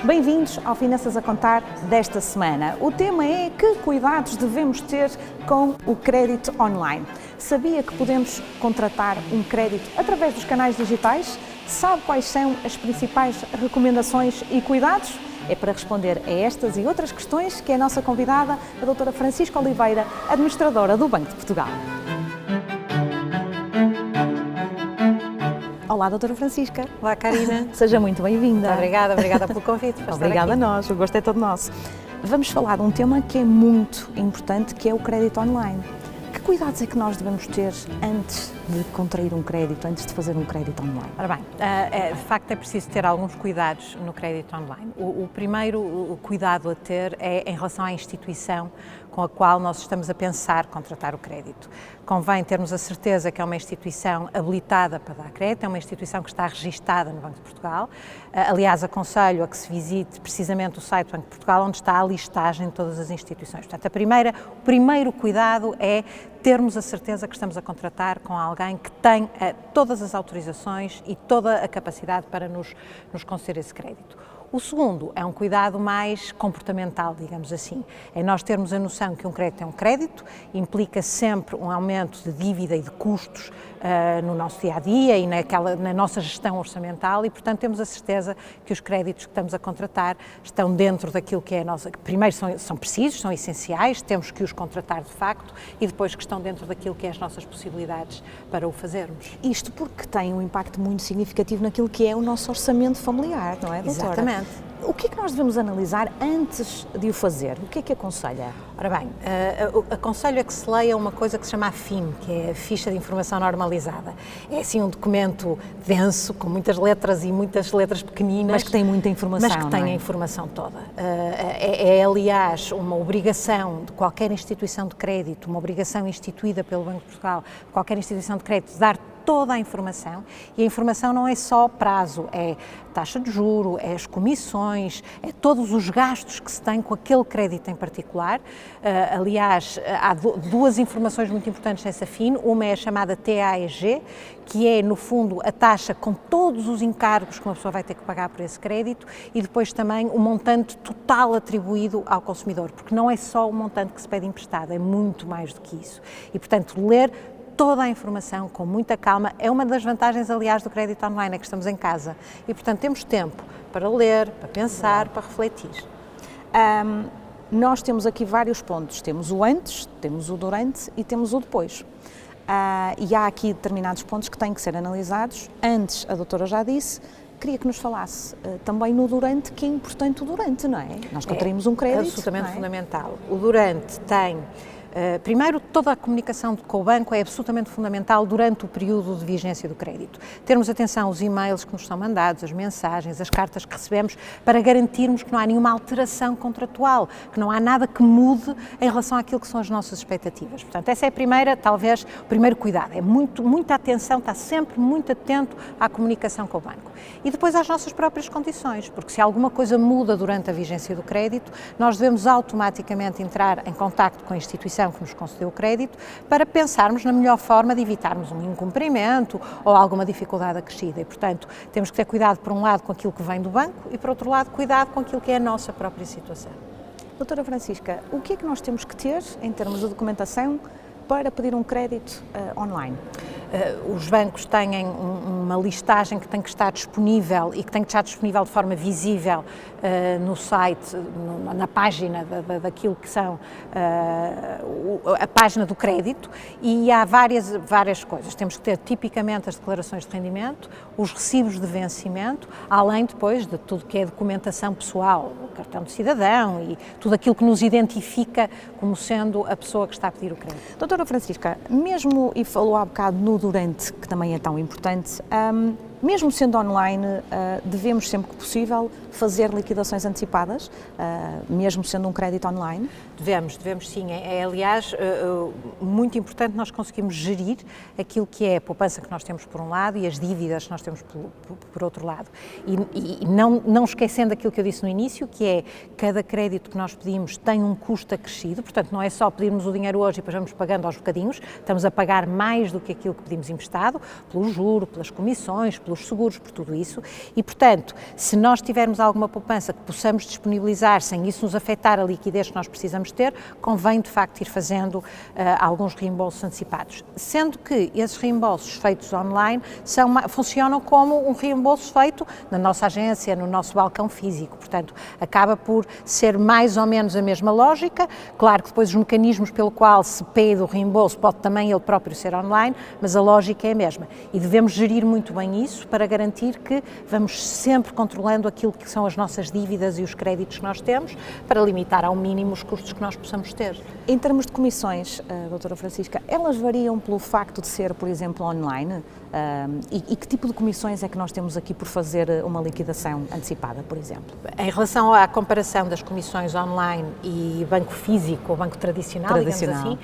Bem-vindos ao Finanças a Contar desta semana. O tema é: que cuidados devemos ter com o crédito online? Sabia que podemos contratar um crédito através dos canais digitais? Sabe quais são as principais recomendações e cuidados? É para responder a estas e outras questões que é a nossa convidada, a doutora Francisca Oliveira, administradora do Banco de Portugal. Olá, doutora Francisca. Olá, Karina. Seja muito bem-vinda. Obrigada pelo convite. Obrigada a nós, o gosto é todo nosso. Vamos falar de um tema que é muito importante, que é o crédito online. Que cuidados é que nós devemos ter antes de contrair um crédito, antes de fazer um crédito online? Ora bem, de facto é preciso ter alguns cuidados no crédito online. O primeiro cuidado a ter é em relação à instituição com a qual nós estamos a pensar contratar o crédito. Convém termos a certeza que é uma instituição habilitada para dar crédito, é uma instituição que está registada no Banco de Portugal. Aliás, aconselho a que se visite precisamente o site do Banco de Portugal, onde está a listagem de todas as instituições. Portanto, o primeiro cuidado é termos a certeza que estamos a contratar com alguém que tem todas as autorizações e toda a capacidade para nos conceder esse crédito. O segundo é um cuidado mais comportamental, digamos assim. É nós termos a noção que um crédito é um crédito, implica sempre um aumento de dívida e de custos no nosso dia-a-dia e na nossa gestão orçamental e, portanto, temos a certeza que os créditos que estamos a contratar estão dentro daquilo que é a nossa... Primeiro, são precisos, são essenciais, temos que os contratar de facto e depois que estão dentro daquilo que é as nossas possibilidades para o fazermos. Isto porque tem um impacto muito significativo naquilo que é o nosso orçamento familiar, não é, doutora? Exatamente. O que é que nós devemos analisar antes de o fazer? O que é que aconselha? Ora bem, aconselho a que se leia uma coisa que se chama a FIN, que é a Ficha de Informação Normalizada. É assim um documento denso, com muitas letras e muitas letras pequeninas. Mas que tem muita informação, mas que tem a informação toda. Aliás, uma obrigação de qualquer instituição de crédito, uma obrigação instituída pelo Banco de Portugal, qualquer instituição de crédito, dar toda a informação, e a informação não é só prazo, é taxa de juro, é as comissões, é todos os gastos que se tem com aquele crédito em particular. Aliás, há duas informações muito importantes nessa FIN, uma é a chamada TAEG, que é, no fundo, a taxa com todos os encargos que uma pessoa vai ter que pagar por esse crédito e depois também o montante total atribuído ao consumidor, porque não é só o montante que se pede emprestado, é muito mais do que isso. E, portanto, ler toda a informação com muita calma é uma das vantagens, aliás, do crédito online, é que estamos em casa e, portanto, temos tempo para ler, para pensar, para refletir. Nós temos aqui vários pontos, temos o antes, temos o durante e temos o depois. E há aqui determinados pontos que têm que ser analisados. Antes, a doutora já disse, queria que nos falasse também no durante, que é importante o durante, não é? Nós contraímos um crédito. Absolutamente fundamental. O durante tem... primeiro, toda a comunicação com o banco é absolutamente fundamental durante o período de vigência do crédito. Termos atenção aos e-mails que nos são mandados, as mensagens, as cartas que recebemos, para garantirmos que não há nenhuma alteração contratual, que não há nada que mude em relação àquilo que são as nossas expectativas. Portanto, essa é a primeira, talvez, o primeiro cuidado. É muita atenção, está sempre muito atento à comunicação com o banco. E depois às nossas próprias condições, porque se alguma coisa muda durante a vigência do crédito, nós devemos automaticamente entrar em contacto com a instituição que nos concedeu o crédito para pensarmos na melhor forma de evitarmos um incumprimento ou alguma dificuldade acrescida. E, portanto, temos que ter cuidado, por um lado, com aquilo que vem do banco e, por outro lado, cuidado com aquilo que é a nossa própria situação. Doutora Francisca, o que é que nós temos que ter em termos de documentação para pedir um crédito online? Os bancos têm uma listagem que tem que estar disponível e que tem que estar disponível de forma visível no site, na página daquilo que são a página do crédito, e há várias coisas. Temos que ter tipicamente as declarações de rendimento, os recibos de vencimento, além depois de tudo que é documentação pessoal, o cartão de cidadão e tudo aquilo que nos identifica como sendo a pessoa que está a pedir o crédito. Doutora Francisca, mesmo, e falou há bocado no durante, que também é tão importante, mesmo sendo online, devemos sempre que possível fazer liquidações antecipadas, mesmo sendo um crédito online? Devemos sim. Aliás, muito importante nós conseguirmos gerir aquilo que é a poupança que nós temos por um lado e as dívidas que nós temos por outro lado. E não esquecendo aquilo que eu disse no início, que é cada crédito que nós pedimos tem um custo acrescido, portanto não é só pedirmos o dinheiro hoje e depois vamos pagando aos bocadinhos, estamos a pagar mais do que aquilo que pedimos emprestado, pelo juro, pelas comissões, pelos seguros, por tudo isso. E, portanto, se nós tivermos alguma poupança que possamos disponibilizar sem isso nos afetar a liquidez que nós precisamos ter, convém de facto ir fazendo alguns reembolsos antecipados. Sendo que esses reembolsos feitos online funcionam como um reembolso feito na nossa agência, no nosso balcão físico. Portanto, acaba por ser mais ou menos a mesma lógica. Claro que depois os mecanismos pelo qual se pede o reembolso pode também ele próprio ser online, mas a lógica é a mesma. E devemos gerir muito bem isso para garantir que vamos sempre controlando aquilo que são as nossas dívidas e os créditos que nós temos, para limitar ao mínimo os custos que nós possamos ter. Em termos de comissões, doutora Francisca, elas variam pelo facto de ser, por exemplo, online? E que tipo de comissões é que nós temos aqui por fazer uma liquidação antecipada, por exemplo? Em relação à comparação das comissões online e banco físico ou banco tradicional. Digamos assim,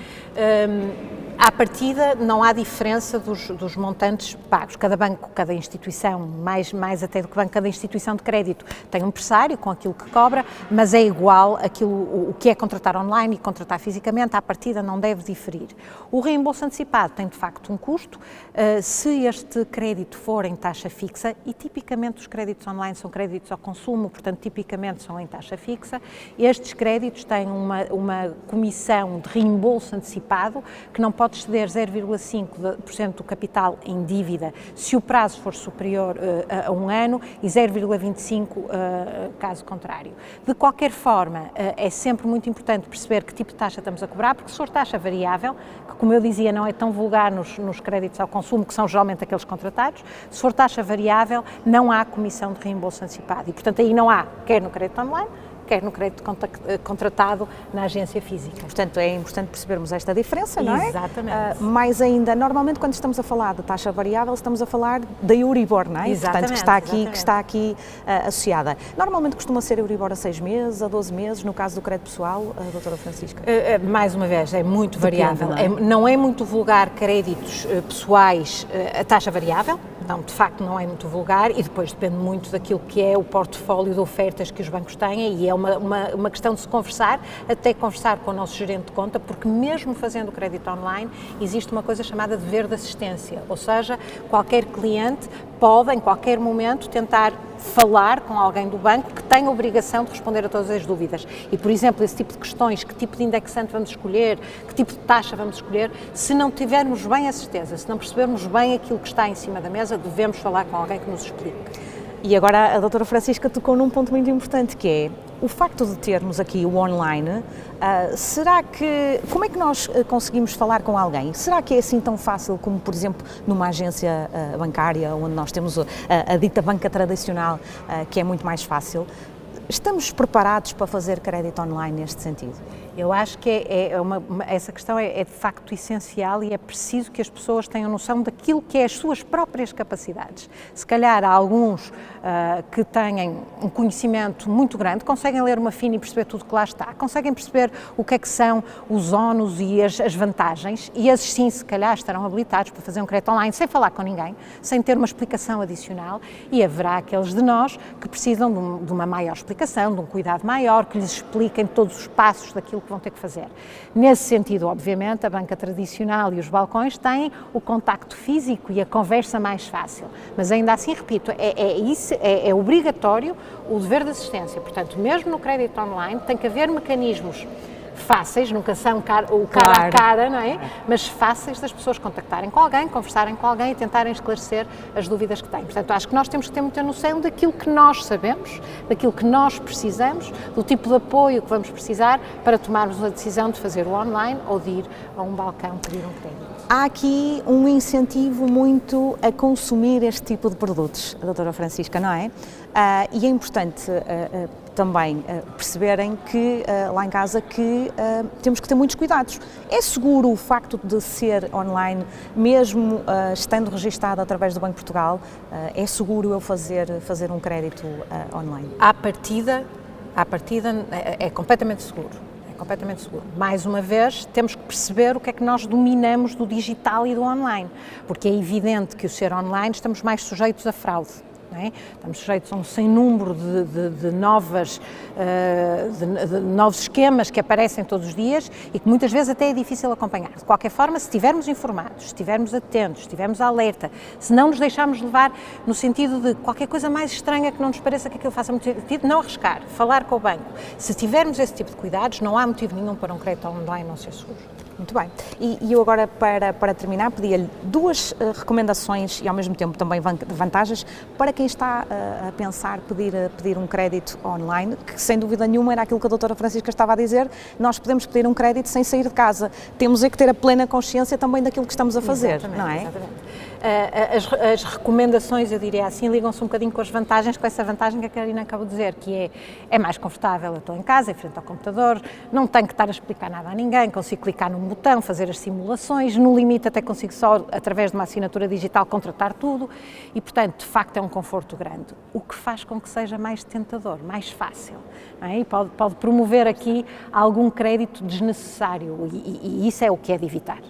à partida não há diferença dos montantes pagos. Cada banco, cada instituição, mais até do que banco, cada instituição de crédito tem um pressário com aquilo que cobra, mas é igual o que é contratar online e contratar fisicamente, à partida não deve diferir. O reembolso antecipado tem de facto um custo, se este crédito for em taxa fixa, e tipicamente os créditos online são créditos ao consumo, portanto tipicamente são em taxa fixa, estes créditos têm uma comissão de reembolso antecipado que não pode exceder 0,5% do capital em dívida se o prazo for superior a um ano e 0,25% caso contrário. De qualquer forma, é sempre muito importante perceber que tipo de taxa estamos a cobrar, porque se for taxa variável, que como eu dizia não é tão vulgar nos créditos ao consumo, que são geralmente aqueles contratados, se for taxa variável não há comissão de reembolso antecipado e portanto aí não há, quer no crédito online, quer no crédito contratado na agência física. Portanto, é importante percebermos esta diferença, não é? Exatamente. Mais ainda, normalmente quando estamos a falar de taxa variável, estamos a falar da Euribor, não é? Exatamente. Portanto, que está aqui associada. Normalmente costuma ser Euribor a 6 meses, a 12 meses, no caso do crédito pessoal, doutora Francisca? Mais uma vez, é muito variável. Não é muito vulgar créditos pessoais a taxa variável, não, de facto não é muito vulgar e depois depende muito daquilo que é o portfólio de ofertas que os bancos têm e é uma questão de se conversar, até conversar com o nosso gerente de conta, porque mesmo fazendo o crédito online existe uma coisa chamada dever de assistência, ou seja, qualquer cliente pode em qualquer momento tentar falar com alguém do banco que tem a obrigação de responder a todas as dúvidas e, por exemplo, esse tipo de questões, que tipo de indexante vamos escolher, que tipo de taxa vamos escolher, se não tivermos bem a certeza, se não percebermos bem aquilo que está em cima da mesa, devemos falar com alguém que nos explique. E agora a doutora Francisca tocou num ponto muito importante, que é o facto de termos aqui o online. Como é que nós conseguimos falar com alguém? Será que é assim tão fácil como, por exemplo, numa agência bancária, onde nós temos a dita banca tradicional, que é muito mais fácil? Estamos preparados para fazer crédito online neste sentido? Eu acho que essa questão é de facto essencial e é preciso que as pessoas tenham noção daquilo que é as suas próprias capacidades. Se calhar há alguns que têm um conhecimento muito grande, conseguem ler uma FINA e perceber tudo que lá está, conseguem perceber o que é que são os ónus e as vantagens, e esses sim, se calhar, estarão habilitados para fazer um crédito online sem falar com ninguém, sem ter uma explicação adicional, e haverá aqueles de nós que precisam de uma maior explicação, de um cuidado maior, que lhes expliquem todos os passos daquilo que vão ter que fazer. Nesse sentido, obviamente, a banca tradicional e os balcões têm o contacto físico e a conversa mais fácil, mas ainda assim, repito, é obrigatório o dever de assistência. Portanto, mesmo no crédito online tem que haver mecanismos fáceis, nunca são cara a cara, não é? Mas fáceis das pessoas contactarem com alguém, conversarem com alguém e tentarem esclarecer as dúvidas que têm. Portanto, acho que nós temos que ter muita noção daquilo que nós sabemos, daquilo que nós precisamos, do tipo de apoio que vamos precisar para tomarmos a decisão de fazer o online ou de ir a um balcão pedir um crédito. há aqui um incentivo muito a consumir este tipo de produtos, doutora Francisca, não é? E é importante também perceberem que lá em casa que temos que ter muitos cuidados. É seguro o facto de ser online, mesmo estando registado através do Banco de Portugal, é seguro eu fazer um crédito online? À partida é completamente seguro. Completamente seguro. Mais uma vez, temos que perceber o que é que nós dominamos do digital e do online, porque é evidente que o ser online estamos mais sujeitos a fraude. Não é? Estamos sujeitos a um sem número de novos esquemas que aparecem todos os dias e que muitas vezes até é difícil acompanhar. De qualquer forma, se estivermos informados, se estivermos atentos, se estivermos alerta, se não nos deixarmos levar no sentido de qualquer coisa mais estranha que não nos pareça que aquilo faça muito sentido, não arriscar, falar com o banco. Se tivermos esse tipo de cuidados, não há motivo nenhum para um crédito online não ser seguro. Muito bem. E eu agora, para terminar, pedia-lhe duas recomendações e ao mesmo tempo também vantagens para quem está a pensar pedir um crédito online, que sem dúvida nenhuma era aquilo que a doutora Francisca estava a dizer, nós podemos pedir um crédito sem sair de casa. Temos é que ter a plena consciência também daquilo que estamos a fazer, exatamente, não é? Exatamente. As recomendações, eu diria assim, ligam-se um bocadinho com as vantagens, com essa vantagem que a Karina acabou de dizer, que é mais confortável, eu estou em casa, em frente ao computador, não tenho que estar a explicar nada a ninguém, consigo clicar num botão, fazer as simulações, no limite até consigo só, através de uma assinatura digital, contratar tudo e, portanto, de facto é um conforto grande, o que faz com que seja mais tentador, mais fácil, não é? E pode promover aqui algum crédito desnecessário e isso é o que é de evitar,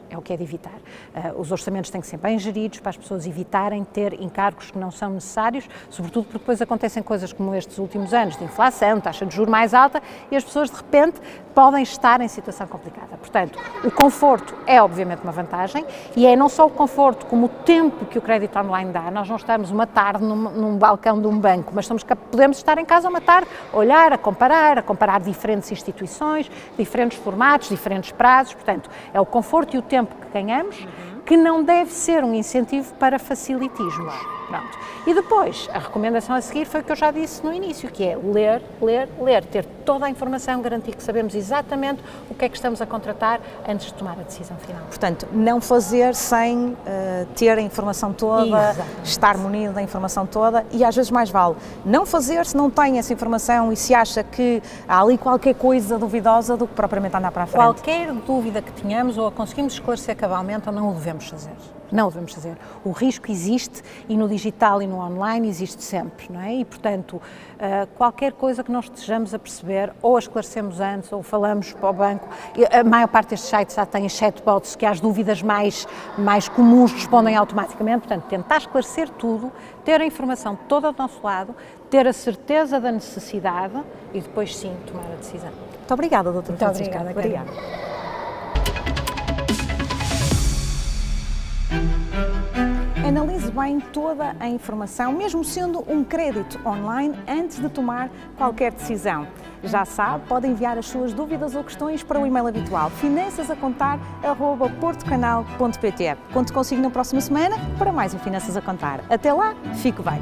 os orçamentos têm que ser bem geridos para as pessoas evitarem ter encargos que não são necessários, sobretudo porque depois acontecem coisas como estes últimos anos de inflação, taxa de juros mais alta e as pessoas de repente podem estar em situação complicada. Portanto, o conforto é obviamente uma vantagem e é não só o conforto como o tempo que o crédito online dá. Nós não estamos uma tarde num balcão de um banco, mas podemos estar em casa uma tarde, olhar, a comparar diferentes instituições, diferentes formatos, diferentes prazos. Portanto, é o conforto e o tempo que ganhamos que não deve ser um incentivo para facilitismos. Pronto. E depois, a recomendação a seguir foi o que eu já disse no início, que é ler, ter toda a informação, garantir que sabemos exatamente o que é que estamos a contratar antes de tomar a decisão final. Portanto, não fazer sem ter a informação toda, Exatamente. Estar munido da informação toda e às vezes mais vale não fazer se não tem essa informação e se acha que há ali qualquer coisa duvidosa do que propriamente andar para a frente. Qualquer dúvida que tenhamos ou a conseguimos esclarecer cabalmente ou não o devemos fazer. Não o devemos fazer. O risco existe e no digital e no online existe sempre, não é? E, portanto, qualquer coisa que nós estejamos a perceber, ou a esclarecemos antes, ou falamos para o banco. A maior parte destes sites já têm chatbots que às dúvidas mais comuns respondem automaticamente. Portanto, tentar esclarecer tudo, ter a informação toda do nosso lado, ter a certeza da necessidade e depois sim tomar a decisão. Muito obrigada, doutora Francisca. Muito obrigada. Analise bem toda a informação, mesmo sendo um crédito online, antes de tomar qualquer decisão. Já sabe, pode enviar as suas dúvidas ou questões para o e-mail habitual finançasacontar@portocanal.pt. Conto consigo na próxima semana para mais um Finanças a Contar. Até lá, fique bem!